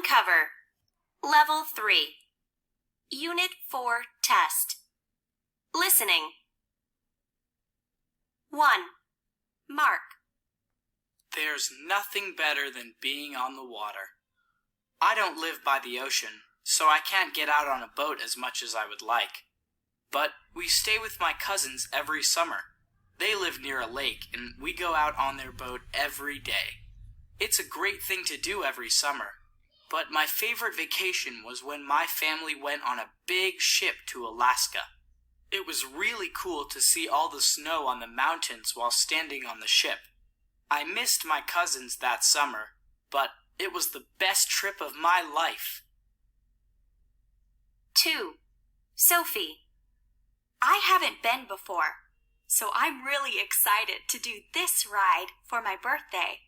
Uncover. Level 3. Unit 4 Test. Listening. 1. Mark. There's nothing better than being on the water. I don't live by the ocean, so I can't get out on a boat as much as I would like. But we stay with my cousins every summer. They live near a lake, and we go out on their boat every day. It's a great thing to do every summer. But my favorite vacation was when my family went on a big ship to Alaska. It was really cool to see all the snow on the mountains while standing on the ship. I missed my cousins that summer, but it was the best trip of my life. 2. Sophie. I haven't been before, so I'm really excited to do this ride for my birthday.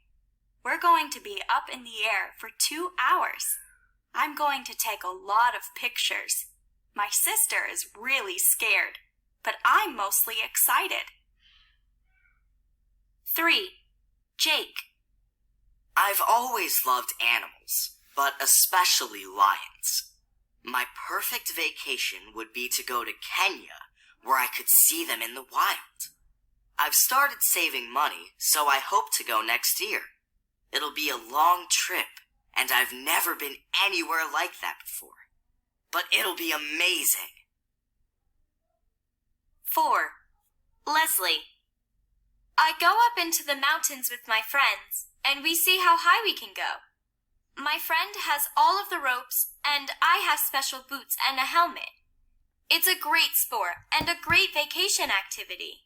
We're going to be up in the air for 2 hours. I'm going to take a lot of pictures. My sister is really scared, but I'm mostly excited. 3. Jake. I've always loved animals, but especially lions. My perfect vacation would be to go to Kenya, where I could see them in the wild. I've started saving money, so I hope to go next year. It'll be a long trip, and I've never been anywhere like that before. But it'll be amazing. 4. Leslie. I go up into the mountains with my friends, and we see how high we can go. My friend has all of the ropes, and I have special boots and a helmet. It's a great sport and a great vacation activity.